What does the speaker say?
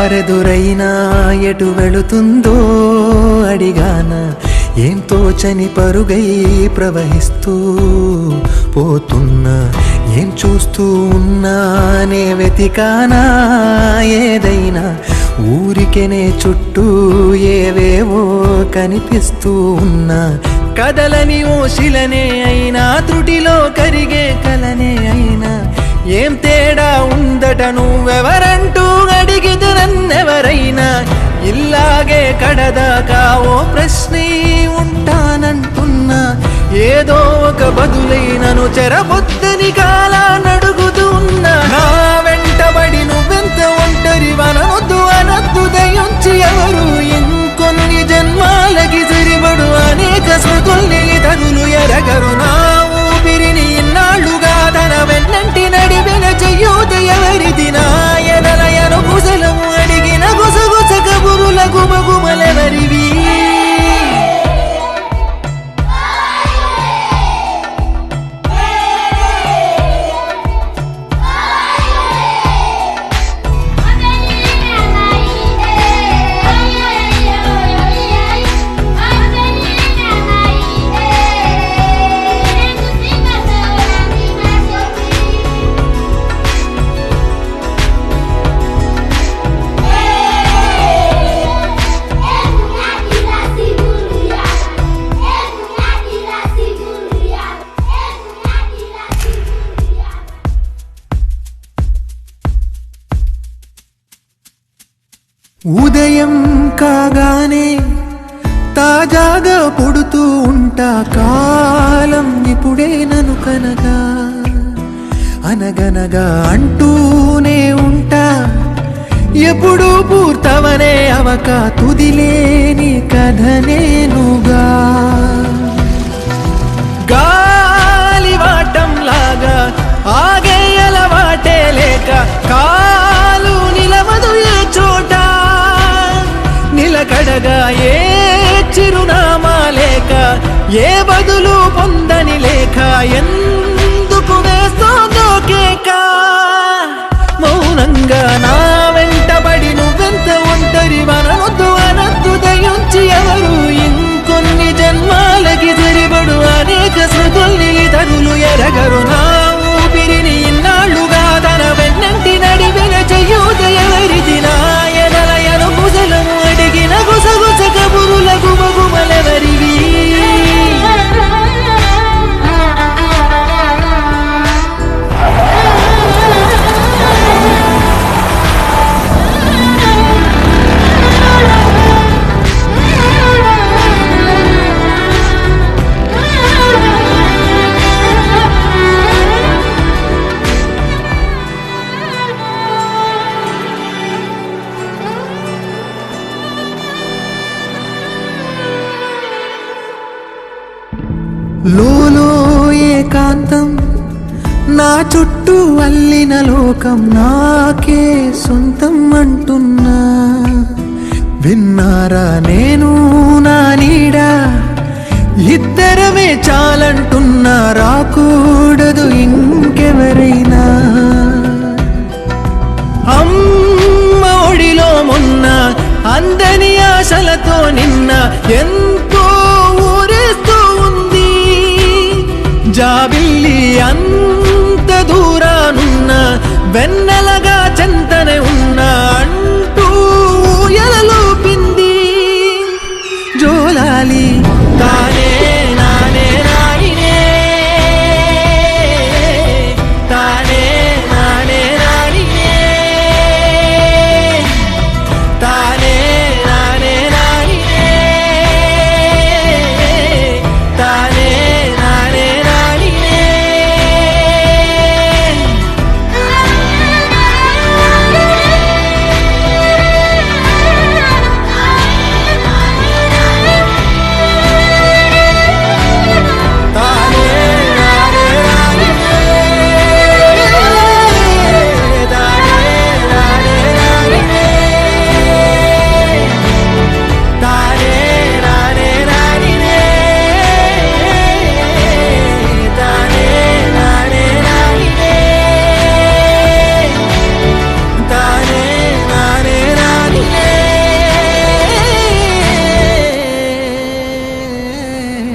దారెదురైనా ఎటు వెళుతుందో అడిగాన ఏం తోచని పరుగై ప్రవహిస్తూ పోతున్నా ఏం చూస్తూ ఉన్నానే వెతికానా ఏదైనా ఊరికెనే చుట్టూ ఏవేవో కనిపిస్తూ ఉన్నా కదలని ఓ శిలనే అయినా త్రుటిలో కరిగే కలనే అయినా ఏం తేడా ఉందట నువ్వెవరంటూ అడిగితే నన్నెవరైనా ఇల్లాగే కడదాకా ఓ ప్రశ్నే ఉంటానంటున్నా ఏదో ఒక బదులైనను చెరబొద్దని కాలా నడుగుతూ ఉన్నా నా వెంటబడి నువ్వెంత ఒంటరి వనొద్దు అనొద్దు దయించి ఎవరు ఇంకొన్ని జన్మాలకి సరిపడు అనేక స్మృతుల్ని తగులు ఎరగరు నా ఊపిరిని ఇన్నాళ్ళుగా తన వెన్నంటి నడిపిన చెయ్యూత ఎవరిది నా ఎదలయను కుశలము అడిగిన గుసగుస కబురుల గుమగుమలెవరివి ఉదయం కాగానే తాజాగా పుడుతూ ఉంటా కాలం ఇప్పుడే నన్ను కనగా అనగనగా అంటూనే ఉంటా ఎప్పుడూ పూర్తవనే అవక తుదిలేని కథ నేనుగా గాలివాటంలాగా ఆగే అలవాటే లేక కాలు నిలవదు ఏ చోట నిలకడగా ఏ చిరునామా లేక ఏ బదులు పొందని లేక ఎందుకు వేస్తోందో కేక మౌనంగా నా వెంటబడి నువ్వెంత ఒంటరి వనొద్దు అనొద్దు దయించి ఎవరు ఇంకొన్ని జన్మాలకి సరిపడు అనేక స్మృతుల్ని తరులు ఎరగరు నా ఊపిరిని ఇన్నాళ్ళుగా తన వెన్నంటి నడిపిన చెయ్యూత ఎవరిది నా ఎదలయను కుశలము అడిగిన గుసగుస కబురుల గుమగుమలెవరివి లోలో ఏకాంతం నా చుట్టూ అల్లిన లోకం నాకే సొంతం అంటున్నా విన్నారా నేను నా నీడా ఇద్దరమే చాలంటున్నా రాకూడదు ఇంకెవరైనా అమ్మ ఒడిలో మొన్న అందని ఆశలతో నిన్న ఎంతో ఊరేస్తూ ఉంది జాబిల్లి అంత దూరానున్న వెన్నెలగా